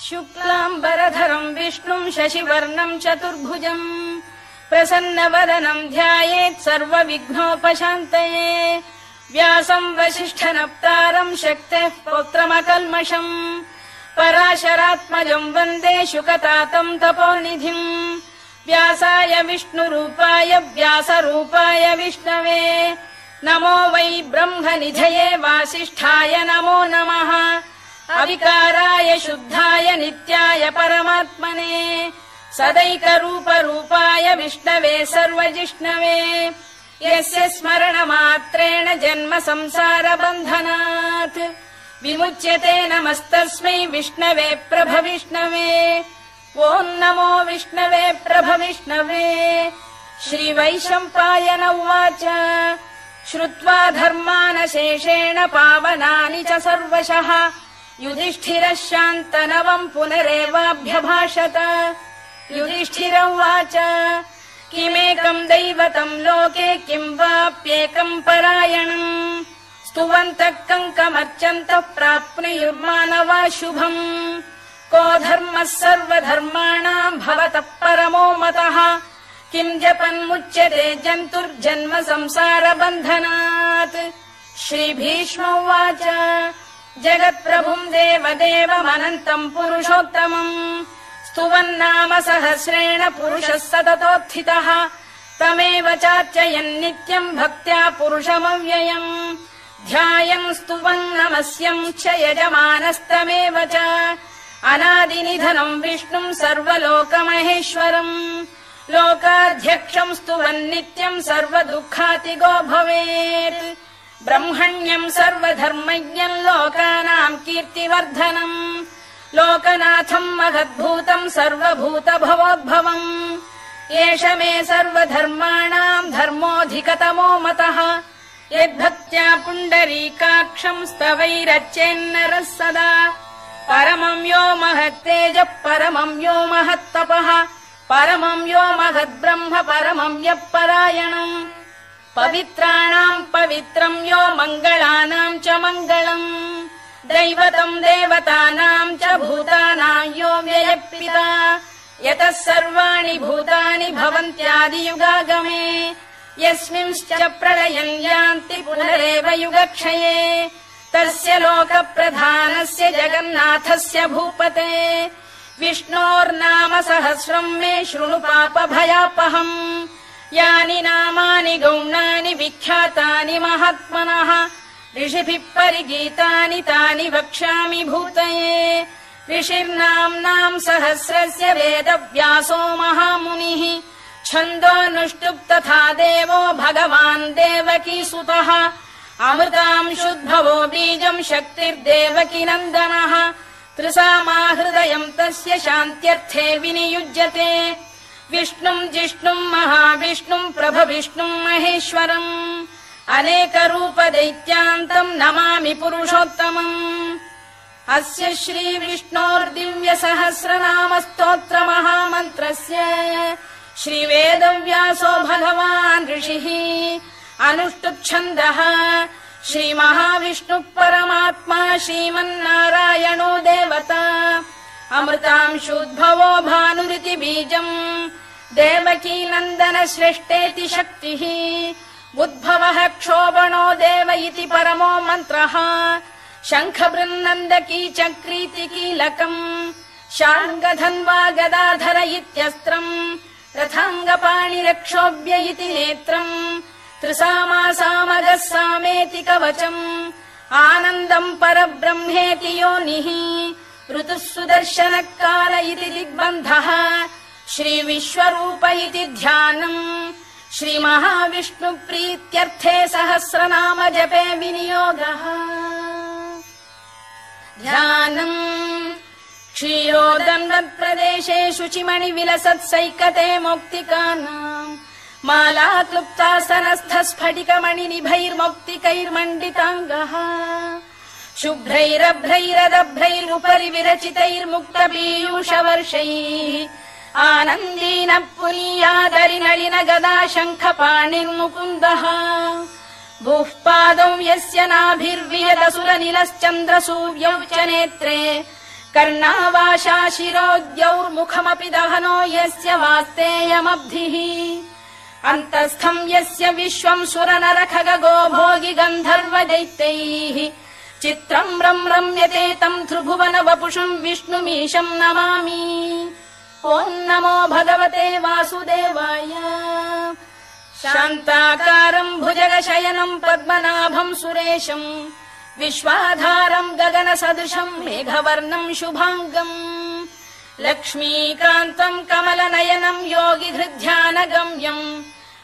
शुक्लाम्बरधरम् विष्णुम् शशिवर्णम् चतुर्भुजम् प्रसन्नवदनम् ध्यायेत् सर्वविघ्नोपशान्तये व्यासम् वसिष्ठनप्तारम् शक्तेः पौत्रमकल्मषम् पराशरात्मजम् वन्दे शुकतातम् तपोनिधिम् व्यासाय विष्णुरूपाय व्यासरूपाय विष्णवे नमो वै ब्रह्मनिधये वासिष्ठाय नमो नमः अविकाराय शुद्धाय नित्याय परमात्मने सदैकरूपरूपाय विष्णवे सर्वजिष्णवे यस्य स्मरणमात्रेण जन्म संसारबन्धनात् विमुच्यते नमस्तस्मै विष्णवे प्रभविष्णवे ॐ नमो विष्णवे प्रभविष्णवे श्रीवैशम्पायन उवाच श्रुत्वा धर्मानशेषेण पावनानि च सर्वशः युधिष्ठिरः शान्तनवम् पुनरेवाभ्यभाषत युधिष्ठिर उवाच किमेकम् दैवतम् लोके किम् वाप्येकम् परायणम् स्तुवन्तः कङ्कमर्चन्तः प्राप्नुयुर्मानवा शुभम् को धर्मः सर्वधर्माणाम् भवतः परमो मतः किम् जपन्मुच्यते जन्तुर्जन्म संसारबन्धनात् श्रीभीष्म उवाच जगत्प्रभुम् देवदेवमनन्तम् पुरुषोत्तमम् स्तुवन्नाम सहस्रेण पुरुषः सततोत्थितः तमेव चार्चयन्नित्यम् भक्त्या पुरुषमव्ययम् ध्यायम् स्तुवन् नमस्यम् च यजमानस्तमेव च अनादिनिधनम् विष्णुम् सर्वलोकमहेश्वरम् लोकाध्यक्षम् स्तुवन्नित्यम् सर्वदुःखातिगो भवेत् ब्रह्मण्यम् सर्वधर्मज्ञम् लोकानाम् कीर्तिवर्धनम् लोकनाथम् महद्भूतम् सर्वभूतभवोद्भवम् एष मे सर्वधर्माणाम् धर्मोऽधिकतमो मतः यद्भक्त्या पुण्डरीकाक्षम् स्तवैरच्चेन्नरः सदा परमम् यो महत्तेजः परमम् यो महत्तपः परमम् यो महद्ब्रह्म परमम् यः परायणम् पवित्राणाम् पवित्रम् यो मङ्गलानाम् च मङ्गलम् दैवतम् देवतानाम् च भूतानाम् यो व्ययः यतः सर्वाणि भूतानि भवन्त्यादियुगागमे यस्मिंश्च प्रलयम् यान्ति पुनरेव युगक्षये तस्य लोकप्रधानस्य जगन्नाथस्य भूपते विष्णोर्नाम सहस्रम् मे शृणु पापभयापहम् यानि नामानि गौणानि विख्यातानि महात्मनः ऋषिभिः परिगीतानि तानि वक्ष्यामि भूतये ऋषिर्नाम्नाम् सहस्रस्य वेदव्यासो महामुनिः छन्दोऽनुष्टुप् तथा देवो भगवान् देवकीसुतः अमृतांशुद्भवो बीजम् शक्तिर्देवकी नन्दनः त्रिसामाहृदयम् तस्य शान्त्यर्थे विनियुज्यते विष्णुम् जिष्णुम् महाविष्णुम् प्रभविष्णुम् महेश्वरम् अनेकरूपदैत्यान्तम् नमामि पुरुषोत्तमम् अस्य श्रीविष्णोर्दिव्यसहस्रनामस्तोत्रमहामन्त्रस्य श्रीवेदव्यासो भगवान् ऋषिः अनुष्टुप्छन्दः श्रीमहाविष्णुः परमात्मा श्रीमन्नारायणो देवता अमृतांशुद्भवो भानुरिति बीजम् देवकी नन्दन श्रेष्ठेति शक्तिः उद्भवः क्षोभणो देव इति परमो मन्त्रः शङ्खबृन्नन्दकी चक्रीति कीलकम् शार्ङ्गधन्वा गदाधर इत्यस्त्रम् रथाङ्गपाणिरक्षोभ्य इति नेत्रम् त्रिसामासामगः सामेति कवचम् आनन्दम् परब्रह्मेति योनिः ऋतुः सुदर्शनकाल इति दिग्बन्धः श्रीविश्वरूप इति ध्यानम् श्रीमहाविष्णुप्रीत्यर्थे सहस्रनाम जपे विनियोगः ध्यानम् क्षीरोदन्वत्प्रदेशे शुचिमणिविलसत्सैकते मौक्तिकानाम् माला क्लुप्तासनस्थ स्फटिकमणिनिभैर्मौक्तिकैर्मण्डिताङ्गः शुभ्रैरभ्रैरदभ्रैरुपरि विरचितैर्मुक्तपीयूषवर्षैः आनन्दीन पुनीयादरिनलिन गदा शङ्खपाणिर्मुकुन्दः भूः पादौ यस्य नाभिर्वियदसुरनिलश्चन्द्रसूर्यौ च नेत्रे कर्णावाशा शिरोद्यौर्मुखमपि दहनो यस्य वास्तेयमब्धिः अन्तस्थम् यस्य विश्वम् सुरनरखगो भोगि गन्धर्व दैत्यैः चित्रम् रम्यते तम् त्रिभुवन वपुषम् विष्णुमीशम् नमामि ॐ नमो भगवते वासुदेवाय शान्ताकारम् भुजगशयनम् पद्मनाभम् सुरेशम् विश्वाधारम् गगनसदृशम् मेघवर्णम् शुभाङ्गम् लक्ष्मीकान्तम् कमलनयनम् योगिहृद्ध्यानगम्यम्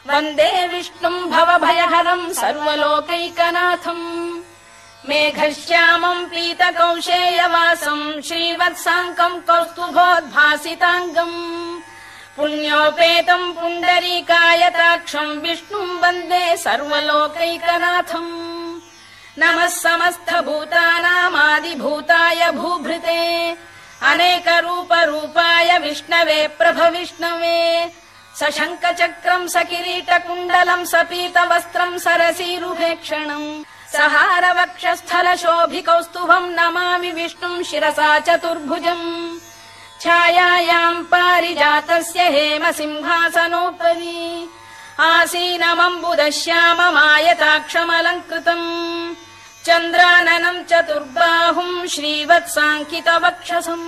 वन्दे विष्णुम् भवभयहरम् सर्वलोकैकनाथम् मेघश्यामम् पीतकौशेयवासम् श्रीवत्साङ्कम् कौस्तुभोद्भासिताङ्गम् पुण्योपेतम् पुण्डरीकायताक्षम् विष्णुम् वन्दे सर्वलोकैकनाथम् नमः समस्तभूतानामादिभूताय भूभृते अनेकरूपरूपाय विष्णवे प्रभविष्णवे सशङ्खचक्रम् सकिरीटकुण्डलम् सपीतवस्त्रम् सरसीरुभेक्षणम् सहारवक्षस्थलशोभिकौस्तुभम् नमामि विष्णुम् शिरसा चतुर्भुजम् छायायाम् पारिजातस्य हेमसिंहासनोपरि आसीनमम्बुदश्याममायताक्षमलङ्कृतम् चन्द्राननम् चतुर्बाहुम् श्रीवत्साङ्कितवक्षसम्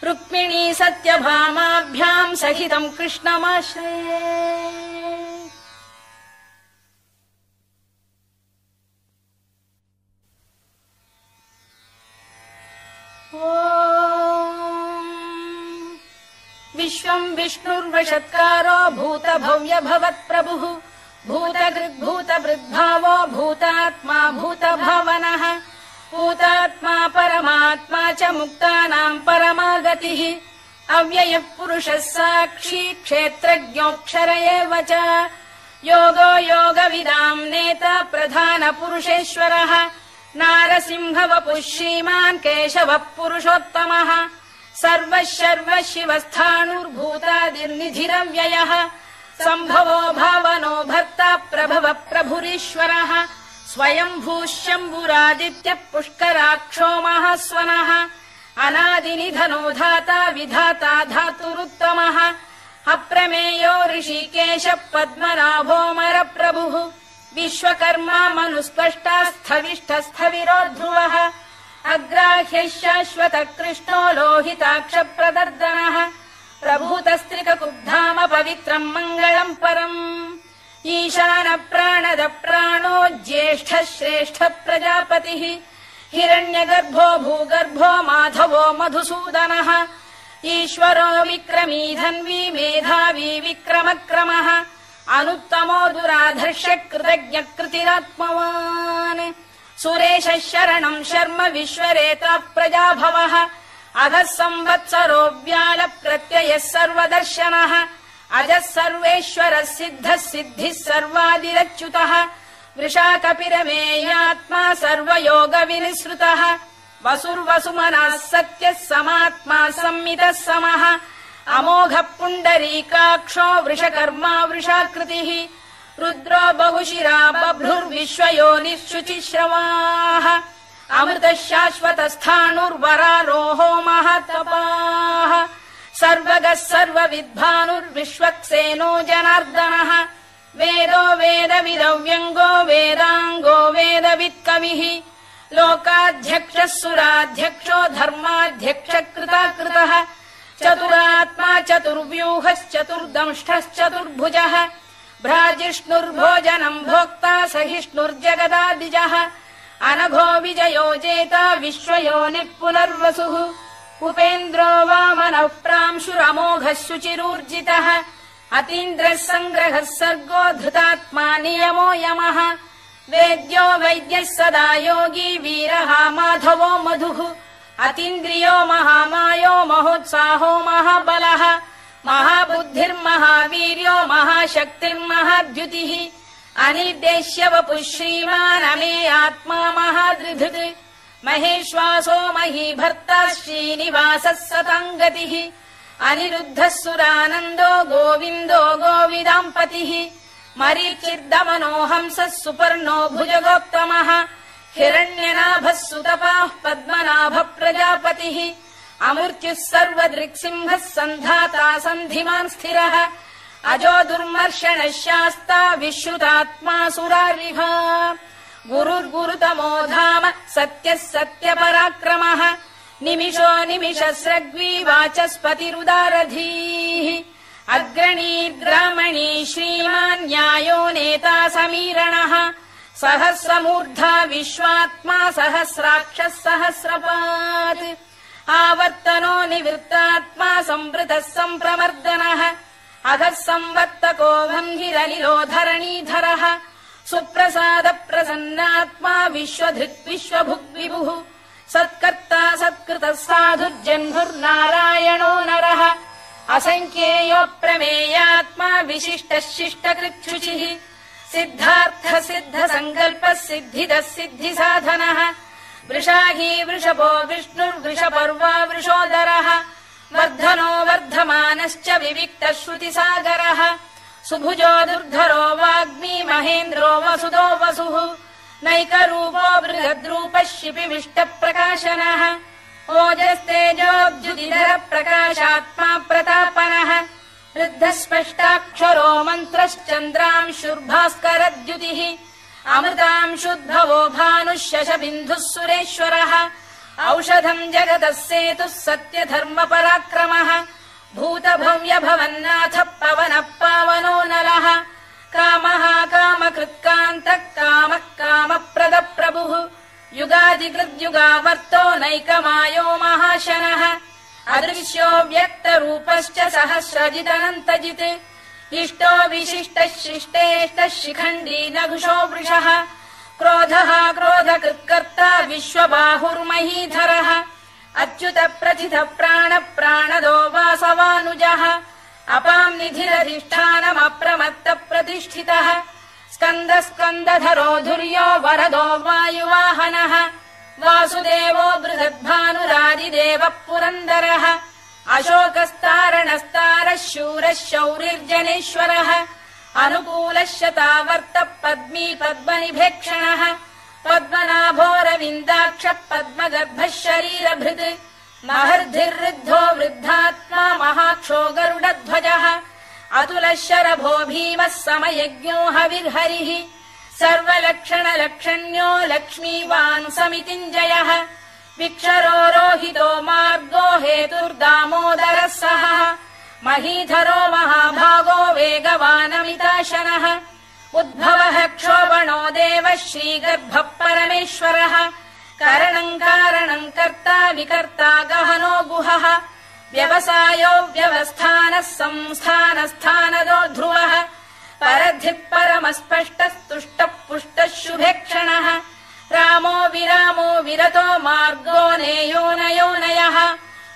रुक्मिणी सत्यभामाभ्याम् सहितम् कृष्णमाश्रये विश्वम् विष्णुर्वषत्कारो भूतभव्य भवत्प्रभुः भूतकृद्भूतभृद्भावो भूतात्मा भूतभावनः भूतात्मा परमात्मा च मुक्तानाम् परमागतिः अव्ययः पुरुषः साक्षी क्षेत्रज्ञोऽक्षर एव च योगो योगविदाम् नेता प्रधानपुरुषेश्वरः नारसिंहवपुः श्रीमान् केशवः पुरुषोत्तमः सर्वः शर्वः शिवस्थाणुर्भूतादिर्निधिरव्ययः सम्भवो भावनो भर्ता प्रभवः प्रभुरीश्वरः स्वयम्भूः शम्भुरादित्यः पुष्कराक्षो महास्वनः अनादिनिधनो धाता विधाता धातुरुत्तमः अप्रमेयो ऋषिकेशः पद्मनाभोऽमरप्रभुः विश्वकर्मा मनुस्पष्टा स्थविष्ठस्थविरो ध्रुवः अग्राह्यः शाश्वतः कृष्णो लोहिताक्षप्रदर्दनः प्रभूतस्त्रिककुब्धाम पवित्रम् मङ्गलम् परम् ईशान प्राणद प्राणो ज्येष्ठः श्रेष्ठः प्रजापतिः हिरण्यगर्भो भूगर्भो माधवो मधुसूदनः ईश्वरो विक्रमी धन्वी मेधावी विक्रमक्रमः अनुत्तमो दुराधर्ष्य कृतज्ञः कृतिरात्मवान् सुरेशः शरणम् शर्म विश्वरेता प्रजाभवः अधः संवत्सरो व्याल प्रत्ययः सर्वदर्शनः अजः सर्वेश्वरः सिद्धः सिद्धिः सर्वादिरच्युतः वृषाकपिरमेयात्मा सर्वयोगविनिसृतः वसुर्वसुमनः सत्यः समात्मा संमितः समः अमोघः पुण्डरीकाक्षो वृषकर्मा वृषाकृतिः रुद्रो बहुशिरा बभ्रुर्विश्वयोनिः शुचिश्रवाः अमृतः शाश्वतस्थाणुर्वरारोहो महातपाः सर्वगः सर्वविद्भानुर्विश्वक्सेनो जनार्दनः वेदो वेदविदव्यङ्गो वेदाङ्गो वेदवित्कविः लोकाध्यक्षः सुराध्यक्षो धर्माध्यक्षः कृताकृतः चतुरात्मा चतुर्व्यूहश्चतुर्दंष्टश्चतुर्भुजः भ्राजिष्णुर्भोजनम् भोक्ता सहिष्णुर्जगदादिजः अनघो विजयो जेता विश्वयोनिः पुनर्वसुः उपेन्द्रो वामनः प्रांशुरमोघः शुचिरूर्जितः अतीन्द्रः सङ्ग्रहः सर्गो धृतात्मा नियमो यमः वेद्यो वैद्यः सदा योगी वीरः माधवो मधुः अतीन्द्रियो महामायो महोत्साहो महाबलः महाबुद्धिर्महावीर्यो महाशक्तिर्महाद्युतिः अनिर्देश्य वपुः श्रीमान् अमे आत्मा महादृधृत् महेश्वासो महीभर्ता श्रीनिवासः सताङ्गतिः अनिरुद्धः सुरानन्दो गोविन्दो गोविदाम्पतिः मरीचिर्दमनो हंसः सुपर्णो भुजगोत्तमः हिरण्यनाभः सुतपाः पद्मनाभ प्रजापतिः अमृत्युः सर्वदृक्सिंहः सन्धाता सन्धिमान् स्थिरः अजो दुर्मर्षणः शास्ता विश्रुतात्मा सुरारिः गुरुर्गुरुतमो धाम सत्यः सत्यपराक्रमः निमिषो निमिषस्रग्वी वाचस्पतिरुदारधीः अग्रणीर्ग्रामणी श्रीमान् न्यायो नेता समीरणः सहस्रमूर्धा विश्वात्मा सहस्राक्षः सहस्रपात् आवर्तनो निवृत्तात्मा संवृतः सम्प्रमर्दनः अधः संवर्तको भङ्गिरनिलो धरणीधरः सुप्रसाद प्रसन्नात्मा विश्वधृक् विश्वभुग्विभुः सत्कर्ता सत्कृतः साधुर्जह्नुर्नारायणो नरः असङ्ख्येयो प्रमेयात्मा विशिष्टः शिष्टकृच्छुचिः सिद्धार्थ सिद्ध सङ्कल्पः सिद्धिदः सिद्धिसाधनः वृषाही वृषभो विष्णुर्वृषपर्वा वृषोदरः वर्धनो वर्धमानश्च विविक्तः श्रुतिसागरः सुभुजो दुर्धरो वाग्मी महेन्द्रो वसुदो वसुः नैकरूपो बृहद्रूपः शिपिविष्टप्रकाशनः ओजस्तेजोऽब्जुदिधर प्रकाशात्मा प्रतापनः वृद्धः स्पष्टाक्षरो मन्त्रश्चन्द्रांशुर्भास्करद्युतिः अमृतांशुद्भवो भानुः शशबिन्धुः सुरेश्वरः औषधम् जगतः सेतुः सत्यधर्मपराक्रमः भूतभव्य भवन्नाथ पवनः पावनो नलः कामः कामकृत्कान्तः कामः कामप्रदः प्रभुः युगादिकृद्युगावर्तो नैकमायो महाशनः अदृश्यो व्यक्तरूपश्च सहस्रजिदनन्तजित् इष्टो विशिष्टः शिष्टेष्टः शिखण्डी नघुषो वृषः क्रोधः क्रोधकृत्कर्ता विश्वबाहुर्महीधरः अच्युत प्रथित प्राण प्राणदो वासवानुजः अपाम् निधिरधिष्ठानमप्रमत्त प्रतिष्ठितः स्कन्द स्कन्दधरो धुर्यो वरदो वायुवाहनः वासुदेवो बृहद्भानुरादिदेवः पुरन्दरः अशोकस्तारणस्तारः शूरः शौरिर्जनेश्वरः अनुकूलः शतावर्तः पद्मी पद्मनिभेक्षणः पद्मनाभोरविन्दाक्षः पद्मगर्भः शरीरभृत् महर्धिर्वृद्धो वृद्धात्मा महाक्षो गरुडध्वजः अतुलः शरभो भीमः समयज्ञो हविर्हरिः सर्वलक्षणलक्षण्यो लक्ष्मीवान् समितिञ्जयः विक्षरो रोहितो मार्गो हेतुर्दामोदरः सहः महीधरो महाभागो वेगवानमिताशनः उद्भवः क्षोभणो देवः श्रीगर्भः परमेश्वरः करणम् कारणम् कर्ता विकर्ता गहनो गुहः व्यवसायो व्यवस्थानः संस्थानस्थानदो ध्रुवः परद्धिः परमस्पष्टस्तुष्टः पुष्टः शुभेक्षणः रामो विरामो विरतो मार्गो नेयो नयोनयः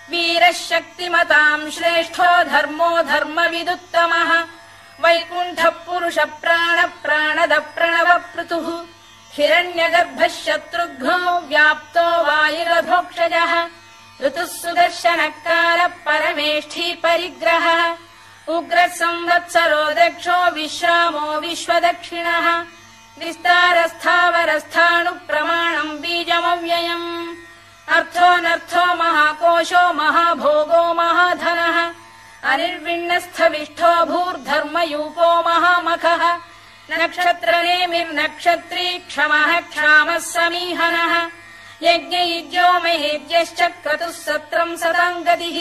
वीरः शक्तिमताम् श्रेष्ठो धर्मो धर्मविदुत्तमः वैकुण्ठः पुरुष प्राण प्राणद प्रणव पृथुः हिरण्यगर्भः शत्रुघ्नो व्याप्तो वायुरधोक्षजः ऋतुः सुदर्शनकालः परमेष्ठी परिग्रहः उग्रः संवत्सरो दक्षो विश्रामो विश्वदक्षिणः विस्तारस्थावरस्थाणुः प्रमाणम् बीजमव्ययम् अर्थोऽनर्थो महाकोशो महाभोगो महाधनः अनिर्विण्णस्थविष्ठो भूर्धर्मयूपो महामखः नक्षत्रनेमिर्नक्षत्री क्षमः क्षामः समीहनः यज्ञयुज्यो महेज्यश्च क्रतुः सत्रम् सताम् गतिः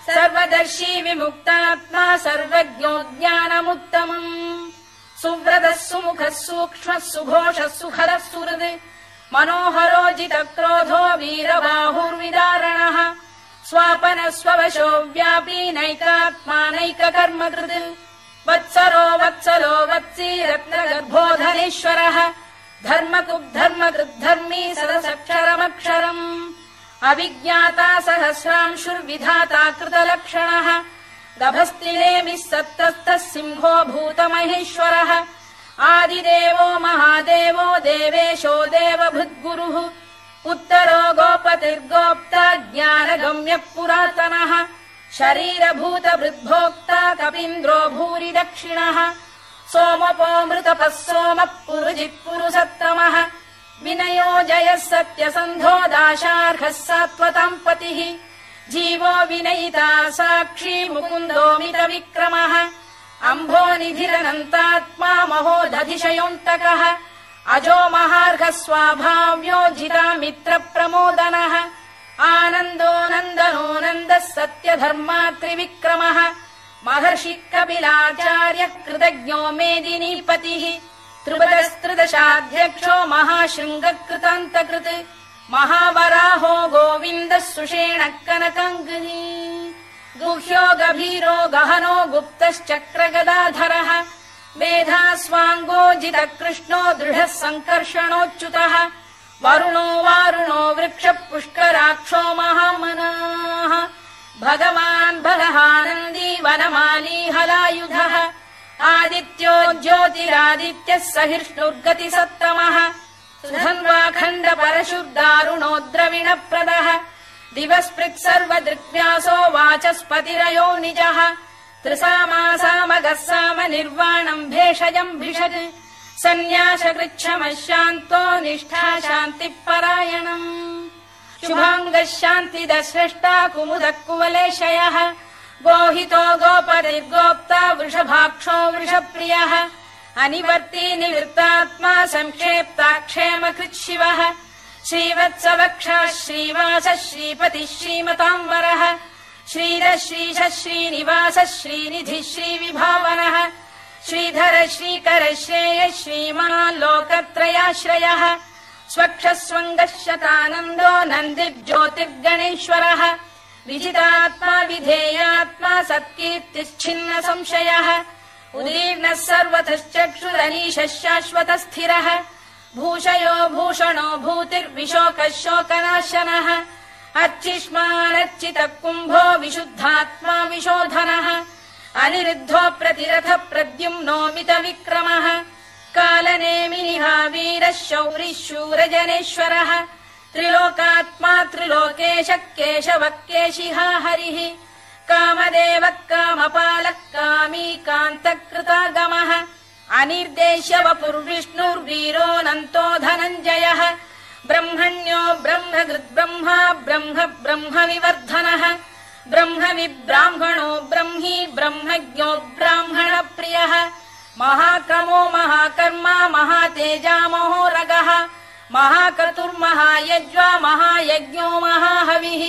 सर्वदर्शी विमुक्तात्मा सर्वज्ञो ज्ञानमुत्तमम् सुव्रतः सुमुखः सूक्ष्मः सुघोषः सुखदः सुहृद् मनोहरो जितक्रोधो वीरबाहुर्विदारणः स्वापनः स्ववशो व्यापी नैकात्मा नैककर्मकृत् वत्सरो वत्सलो वत्सी रत्नगर्भोधनेश्वरः धर्मकृद्धर्मकृद्धर्मी सदसक्षरमक्षरम् अविज्ञाता सहस्रांशुर्विधाता कृतलक्षणः गभस्तिनेमिः सत्तस्तः सिंहो भूतमहेश्वरः आदिदेवो महादेवो देवेशो देवभृद्गुरुः उत्तरो गोपतिर्गोप्ता ज्ञानगम्यः पुरातनः शरीरभूतभृद्भोक्ता कपीन्द्रो भूरि दक्षिणः सोमपो मृतपः सोमः पुरुजित् पुरुसत्तमः विनयो जयः सत्यसन्धो दाशार्हः सात्वताम् पतिः जीवो विनयिता साक्षी मुकुन्दोमित विक्रमः अम्भो निधिरनन्तात्मा महोदधिशयोऽन्तकः अजो महार्घः स्वाभाव्यो जिता मित्र प्रमोदनः आनन्दो नन्दनो नन्दः सत्यधर्मात्रिविक्रमः महर्षि कपिलाचार्य कृतज्ञो मेदिनीपतिः त्रिपदस्त्रिदशाध्यक्षो महाशृङ्गकृतान्तकृत् महावराहो गोविन्दः सुषेणः कनकाङ्गनी गुह्यो गभीरो गहनो गुप्तश्चक्रगदाधरः मेधास्वाङ्गो जितकृष्णो दृढः सङ्कर्षणोच्युतः वरुणो वारुणो वृक्षः पुष्कराक्षो महामनाः भगवान् बलहानन्दी वनमाली हलायुधः आदित्यो ज्योतिरादित्यः सहिष्णुर्गतिसत्तमः सुधन्वाखण्ड परशुर्दारुणो द्रविणप्रदः दिवस्पृक् सर्वदृग्व्यासो वाचस्पतिरयो निजः त्रिसामासामगः साम निर्वाणम् भेषजम् भिषज सन्न्यासकृच्छमः शान्तो निष्ठा शान्तिपरायणम् शुभाङ्गः शान्तिदः स्रष्टा कुमुदः कुवलेशयः गोहितो गोपतिर्गोप्ता वृषभाक्षो वृषप्रियः अनिवर्ती निवृत्तात्मा संक्षेप्ता क्षेमकृच्छिवः श्रीवत्सवक्षः श्रीवासः श्रीपतिः श्रीमताम्बरः श्रीरः श्रीशः श्रीनिवासः श्रीनिधिः श्रीविभावनः श्रीधर श्रीकर श्रेयः श्रीमान् लोकत्रयाश्रयः स्वक्षः स्वङ्गः शतानन्दो नन्दिर्ज्योतिर्गणेश्वरः विजितात्मा विधेयात्मा सत्कीर्तिश्छिन्न संशयः उदीर्णः सर्वतश्चक्षुरनीशः शाश्वतः स्थिरः भूषयो भूषणो भूतिर्विशोकः शोकनाशनः अर्चिष्मानर्चितः कुम्भो विशुद्धात्मा विशोधनः अनिरुद्धो प्रतिरथ प्रद्युम्नोमित विक्रमः कालनेमिनिः वीरः शौरिः शूरजनेश्वरः त्रिलोकात्मा त्रिलोकेशः केशवः केशिहा हरिः कामदेवः कामपालः कामी कान्तकृतागमः अनिर्देश्य वपुर्विष्णुर्वीरोऽनन्तो धनञ्जयः ब्रह्मण्यो ब्रह्मकृद्ब्रह्मा ब्रह्म ब्रह्मविवर्धनः ब्रह्मविब्राह्मणो ब्रह्मी ब्रह्मज्ञो ब्राह्मणप्रियः महाक्रमो महाकर्मा महातेजा महोरगः महाक्रतुर्महायज्वा महायज्ञो महाहविः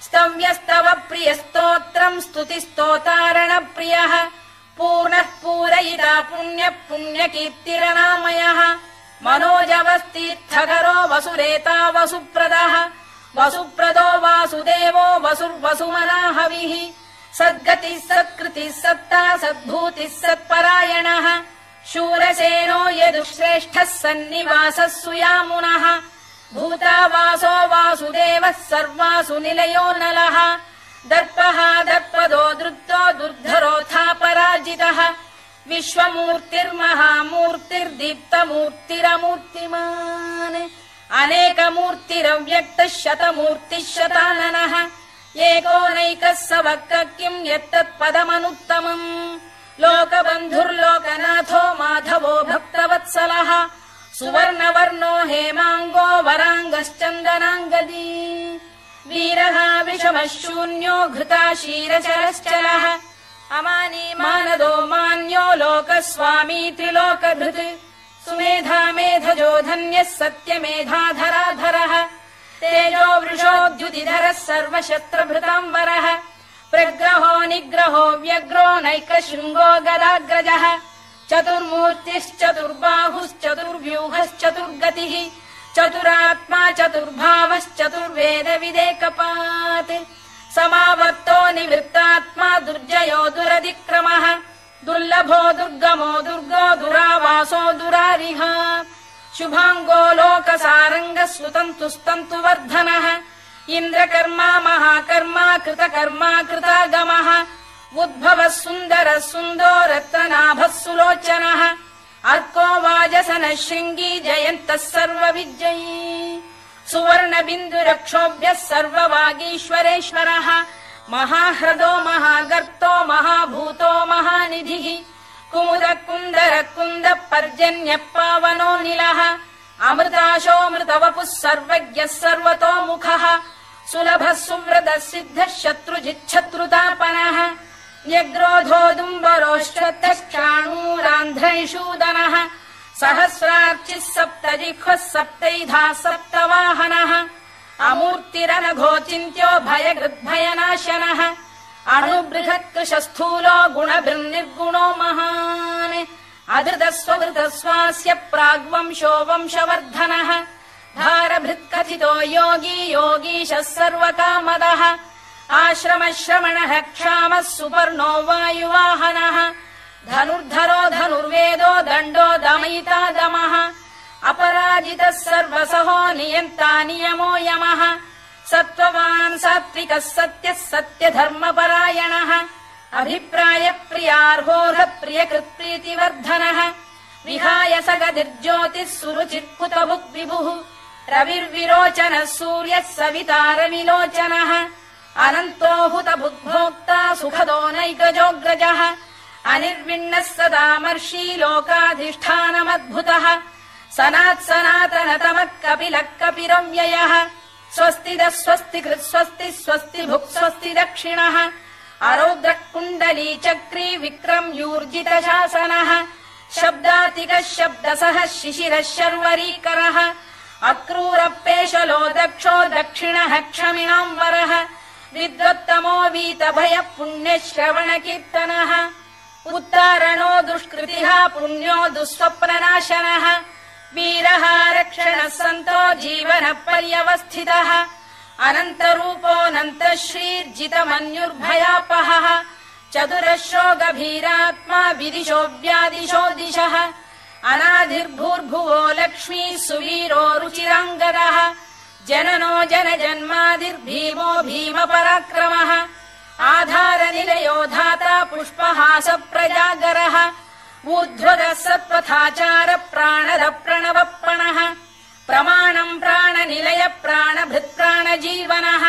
स्तव्यस्तव प्रियस्तोत्रम् स्तुतिस्तोतारणप्रियः पूर्णः पूरयिता पुण्यः पुण्यकीर्तिरनामयः मनोजवस्तीर्थकरो वसुरेता वसुप्रदः वसुप्रदो वासुदेवो वसुर्वसुमनाहविः सद्गतिः सत्कृतिः सत्ता सद्भूतिः सत्परायणः शूरसेनो यदुश्रेष्ठः सन्निवासः सुयामुनः भूतावासो वासुदेवः सर्वासु निलयो नलः दर्पः दर्पदो दृप्तो दुर्धरोऽथापराजितः विश्वमूर्तिर्महामूर्तिर्दीप्तमूर्तिरमूर्तिमान् अनेकमूर्तिरव्यक्तः शतमूर्तिः शताननः एकोनैकः स वक् किम् यत्तत्पदमनुत्तमम् लोकबन्धुर्लोकनाथो माधवो भक्तवत्सलः सुवर्णवर्णो हेमाङ्गो वराङ्गश्चन्दनाङ्गदी वीरः विषमः शून्यो घृता शीरचरश्चलः अमानी मानदो मान्यो लोकस्वामी त्रिलोकधृत् सुमेधा मेधजो धन्यः सत्यमेधाधराधरः तेजो वृषोद्युतिधरः सर्वशस्त्रभृताम्बरः प्रग्रहो निग्रहो व्यग्रो नैकशृङ्गो गदाग्रजः चतुर्मूर्तिश्चतुर्बाहुश्चतुर्व्यूहश्चतुर्गतिः चतुरात्मा चतुर्भावश्चतुर्वेदविदेकपात् समावर्तो निवृत्तात्मा दुर्जयो दुरधिक्रमः दुर्लभो दुर्गमो दुर्गो दुरावासो दुरारिः शुभाङ्गो लोकसारङ्गः सुतन्तुस्तन्तुवर्धनः इन्द्रकर्मा महाकर्मा कृतकर्मा कृतागमः उद्भवः सुन्दरः सुन्दो रत्ननाभः सुलोचनः अर्को वाजसनः शृङ्गी जयन्तः सर्वविजयी सुवर्णबिन्दुरक्षोभ्यः सर्ववागीश्वरेश्वरः महाह्रदो महागर्तो महाभूतो महानिधिः कुमुद कुन्दर कुन्द पर्जन्यः पावनो निलः अमृताशोऽमृतवपुः सर्वज्ञः सर्वतोमुखः सुलभः सुव्रतः सिद्धः शत्रुजिच्छत्रुतापनः न्यग्रोधोदुम्बरोश्चक्षाणूरान्ध्रैषूदनः सहस्रार्चिः सप्तजिह्वः सप्तैधाः सप्तवाहनः अमूर्तिरनघोचिन्त्यो भयकृद्भयनाशनः अणुबृहत्कृशस्थूलो गुणभिर्निर्गुणो महान् अधृतस्वधृतस्वास्य प्राग्वंशो वंशवर्धनः भारभृत्कथितो योगी योगीशः सर्वकामदः आश्रमश्रमणः क्षामः सुपर्णो वायुवाहनः धनुर्धरो धनुर्वेदो दण्डो दमयिता दमः अपराजितः सर्वसहो नियन्ता नियमो यमः सत्त्ववान् सात्विकः सत्यः सत्यधर्मपरायणः अभिप्रायप्रियार्होः प्रियकृत्प्रीतिवर्धनः विहाय सगतिर्ज्योतिः सुरुचिर्कुतभुक् विभुः रविर्विरोचनः सूर्यः सवितारविलोचनः अनन्तो हुतभुग्भोक्ता सुखदो नैकजोऽग्रजः अनिर्विण्णः सदामर्षी लोकाधिष्ठानमद्भुतः सनात्सनातनतमः कपिलः कपिरव्ययः स्वस्तिदः स्वस्तिकृत् स्वस्ति स्वस्ति भुक् स्वस्ति दक्षिणः अरौद्रः कुण्डली चक्री विक्रम्यूर्जितशासनः शब्दातिकः शब्दसः शिशिरः शर्वरीकरः अक्रूरपेशलो दक्षो दक्षिणः क्षमिणाम्बरः विद्वत्तमो वीतभयः पुण्यश्रवणकीर्तनः उत्तारणो दुष्कृतिः पुण्यो दुःस्वप्ननाशनः वीरः रक्षणः सन्तो जीवनः पर्यवस्थितः अनन्तरूपोऽनन्तः श्रीर्जितमन्युर्भयापहः चतुरश्रो गभीरात्मा विदिशो व्यादिशो दिशः अनाधिर्भूर्भुवो लक्ष्मी सुवीरो रुचिराङ्गदः जननो जनजन्मादिर्भीमो भीमपराक्रमः आधारनिलयो धाता पुष्पहास प्रजागरः ऊर्ध्वगः सत्पथाचार प्राणद प्रणवप्रणः प्रमाणम् प्राणनिलय प्राणभृत्प्राणजीवनः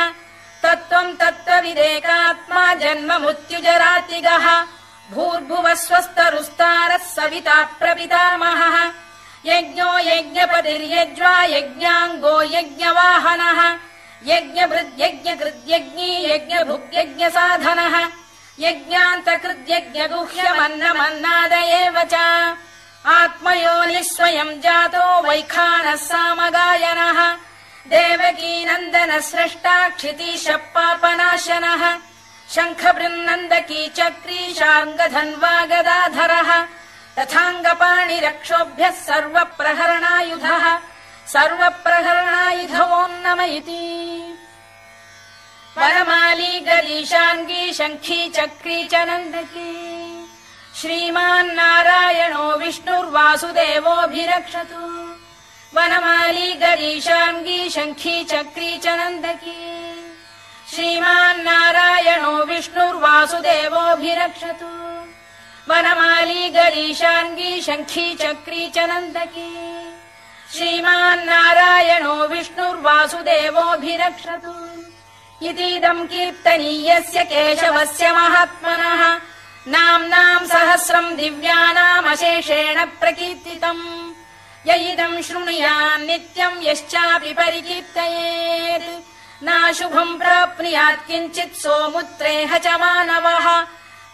तत्त्वम् तत्त्वविदेकात्मा जन्म मृत्युजरातिगः भूर्भुवः स्वस्तरुस्तारः सविता प्रपितामहः यज्ञो यज्ञपतिर्यज्वा यज्ञाङ्गो यज्ञवाहनः यज्ञभृद्यज्ञकृद्यज्ञी यज्ञभुग्यज्ञसाधनः यज्ञान्तकृद्यज्ञगुह्यमन्नमन्नाद एव च आत्मयोनिः स्वयम् जातो वैखानः सामगायनः देवकीनन्दनः स्रष्टा क्षितीशः पापनाशनः शङ्खबृन्नन्दकी चक्री शार्ङ्गधन्वा गदाधरः तथाङ्गपाणिरक्षोभ्यः सर्वप्रहरणायुधः सर्वप्रहरणायुधवोन्नम इति वनमाली गरीशाङ्गी शङ्खी चक्री च नन्दकी श्रीमान्नारायणो विष्णुर्वासुदेवोऽभिरक्षतु वनमाली गरीशाङ्गी शङ्खी चक्री च नन्दकी श्रीमान्नारायणो विष्णुर्वासुदेवोऽभिरक्षतु वनमाली गरीशाङ्गी शङ्खी चक्री च नन्दकी श्रीमान्नारायणो विष्णुर्वासुदेवोऽभिरक्षतु इतीदम् कीर्तनीयस्य केशवस्य महात्मनः नाम्नाम् सहस्रम् दिव्यानामशेषेण प्रकीर्तितम् य इदम् शृणुयान् नित्यम् यश्चापि परिकीर्तयेत् नाशुभम् प्राप्नुयात् किञ्चित् सोमुत्रेह च मानवः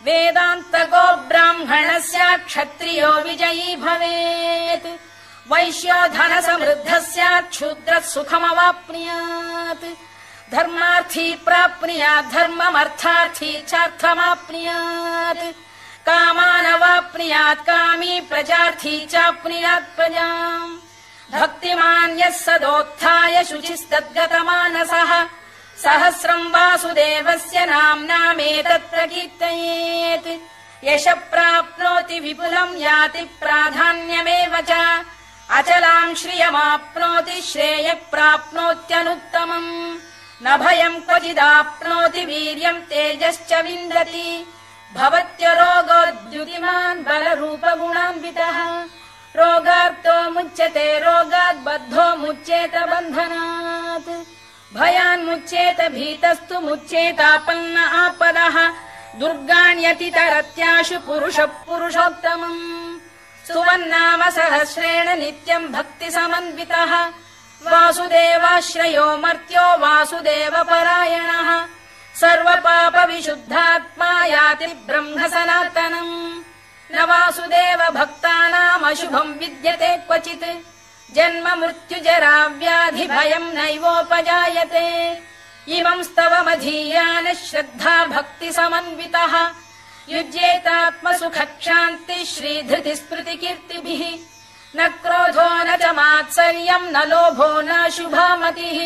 वेदान्तको ब्राह्मणः स्यात् क्षत्रियो विजयी भवेत् वैश्यो धनसमृद्धः स्यात् क्षूद्रः सुखमवाप्नुयात् धर्मार्थी प्राप्नुयात् धर्ममर्थार्थी चार्थमाप्नुयात् कामानवाप्नुयात् कामी प्रजार्थी चाप्नुयात् प्रजाम् भक्तिमान् यः सदोत्थाय शुचिस्तद्गतमानसः सहस्रम् वासुदेवस्य नाम्नामेतत् प्रकीर्तयेत् यशः प्राप्नोति विपुलम् याति प्राधान्यमेव च अचलाम् श्रियमाप्नोति श्रेयः प्राप्नोत्यनुत्तमम् न भयम् क्वचिदाप्नोति वीर्यम् तेजश्च विन्दति भवत्यरोगोद्युतिमान् बलरूपगुणान्वितः रोगार्तो मुच्यते रोगात् बद्धो मुच्येत बन्धनात् भयान्मुच्येत भीतस्तु मुच्येतापन्न आपदः दुर्गाण्यतितरत्याशु पुरुषः पुरुषोत्तमम् स्तुवन्नाम सहस्रेण नित्यम् भक्ति समन्वितः वासुदेवाश्रयो मर्त्यो वासुदेवपरायणः सर्वपाप विशुद्धात्मा याति ब्रह्म सनातनम् न वासुदेव भक्तानाम् अशुभम् विद्यते क्वचित् जन्म मृत्युजरा व्याधि भयम् नैवोपजायते इमं स्तवमधीयान श्रद्धा भक्ति समन्वितः युज्येतात्मसुखक्षान्ति श्रीधृति स्मृति कीर्तिभिः न क्रोधो न च मात्सर्यम् न लोभो न शुभा मतिः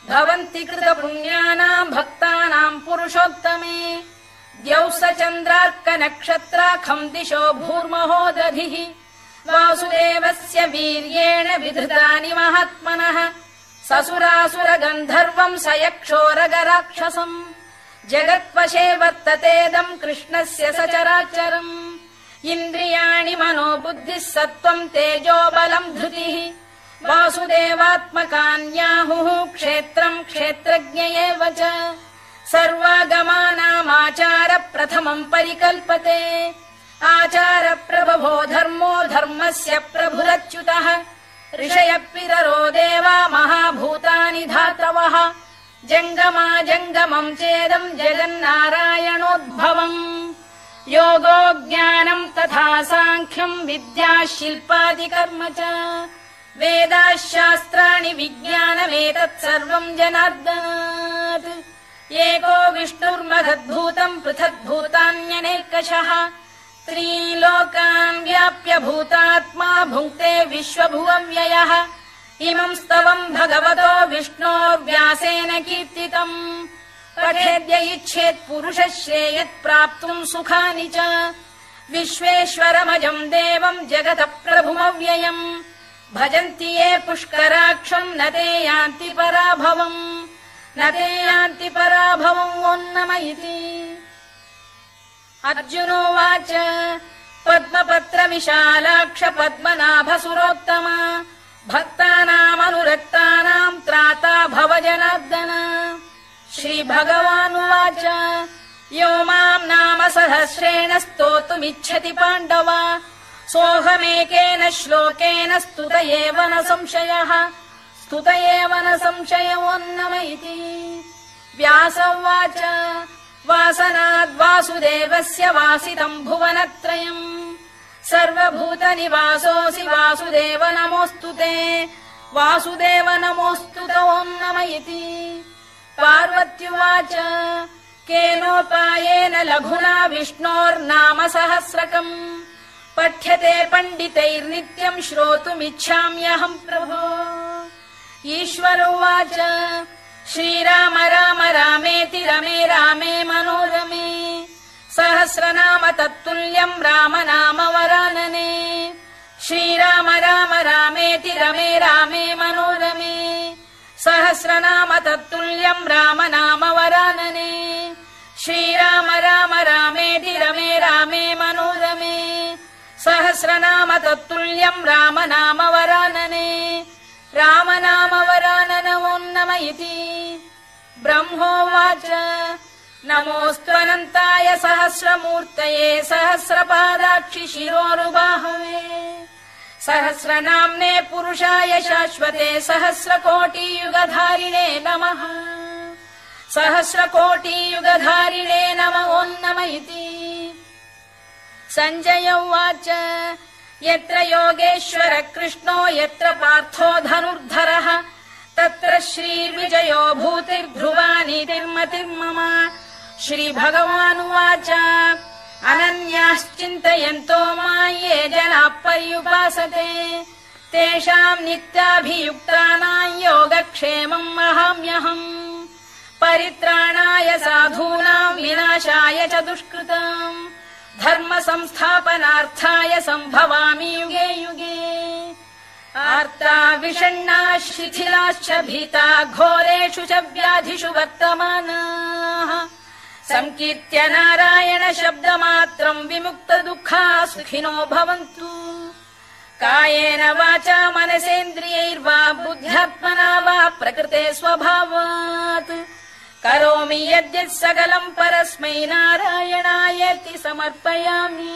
भवन्ति कृतपुण्यानाम् भक्तानाम् पुरुषोत्तमे द्यौः स चन्द्रार्कनक्षत्राखम् दिशो भूर्महो दधिः वासुदेवस्य वीर्येण विधृतानि महात्मनः ससुरासुरगन्धर्वम् स यक्षोरगराक्षसम् जगत्वशे वर्ततेदम् कृष्णस्य सचराचरम् इन्द्रियाणि मनो बुद्धिः सत्त्वम् तेजो बलम् धृतिः वासुदेवात्मकान्याहुः क्षेत्रम् क्षेत्रज्ञ एव च सर्वागमानामाचार प्रथमम् परिकल्पते आचार प्रभवो धर्मो धर्मस्य प्रभुरच्युतः ऋषयः पितरो देवा महाभूतानि धातवः जङ्गमा जङ्गमम् चेदम् जगन्नारायणोद्भवम् योगो ज्ञानम् तथा साङ्ख्यम् विद्या शिल्पादिकर्म च वेदाः शास्त्राणि विज्ञानमेतत् सर्वम् जनार्दनात् एको विष्णुर्महद्भूतम् पृथग्भूतान्यनेकशः त्रीन् लोकान् व्याप्य भूतात्मा भुङ्क्ते विश्वभुवव्ययः इमम् स्तवम् भगवतो विष्णोर्व्यासेन कीर्तितम् पठेद्य इच्छेत् पुरुषः श्रेयत् प्राप्तुम् सुखानि च विश्वेश्वरमजम् देवम् जगतः प्रभुमव्ययम् भजन्ति ये पुष्कराक्षम् न ते यान्ति पराभवम् न ते यान्ति पराभवम् ओन्नम इति अर्जुनोवाच पद्मपत्र विशालाक्ष पद्मनाभसुरोत्तम भक्तानामनुरक्तानाम् त्राता भव जनार्दन श्रीभगवानुवाच यो माम् नाम सहस्रेण स्तोतुमिच्छति पाण्डव सोऽहमेकेन श्लोकेन स्तुत एव न संशयः स्तुत एव न संशयोऽन्नम इति व्यास उवाच वासनाद्वासुदेवस्य वासितम् भुवनत्रयम् सर्वभूतनिवासोऽसि वासुदेव नमोऽस्तु ते वासुदेव नमोऽस्तु ते ओन्नम इति पार्वत्युवाच केनोपायेन लघुना विष्णोर्नाम सहस्रकम् पठ्यते पण्डितैर्नित्यम् श्रोतुमिच्छाम्यहम् प्रभो ईश्वर उवाच श्रीराम राम रामेति रमे रामे मनोरमे सहस्रनाम तत्तुल्यम् राम नाम वरानने श्रीराम राम रामेति रमे रामे मनोरमे सहस्रनाम तत्तुल्यम् राम नाम वरानने श्रीराम राम रामेति रमे रामे मनोरमे सहस्रनाम तत्तुल्यम् राम नाम वरानने राम नाम वरानन ओन्नम इति ब्रह्मोवाच नमोऽस्त्वनन्ताय सहस्रमूर्तये सहस्रपादाक्षि शिरोरुबाहवे सहस्रनाम्ने पुरुषाय शाश्वते सहस्रकोटियुगधारिणे नमः सहस्रकोटियुगधारिणे नम ओन्नम इति सञ्जय उवाच यत्र योगेश्वर कृष्णो यत्र पार्थो धनुर्धरः तत्र श्रीर्विजयो भूतिर्ध्रुवानीतिर्मतिर्मम श्रीभगवानुवाच अनन्याश्चिन्तयन्तो मां ये जनाः पर्युपासते तेषाम् नित्याभियुक्तानां योगक्षेमम् वहाम्यहम् परित्राणाय साधूनां विनाशाय च दुष्कृताम् धर्म संस्थापनार्थाय सम्भवामि युगे युगे आर्ता विषण्णाः शिथिलाश्च भीता घोरेषु च व्याधिषु वर्तमानाः संकीर्त्य नारायण शब्दमात्रम् विमुक्त दुःखाः सुखिनो भवन्तु कायेन वाचा मनसेन्द्रियैर्वा बुद्ध्यात्मना वा प्रकृते स्वभावात् करोमि यद्यत् सकलम् परस्मै नारायणायेति समर्पयामि।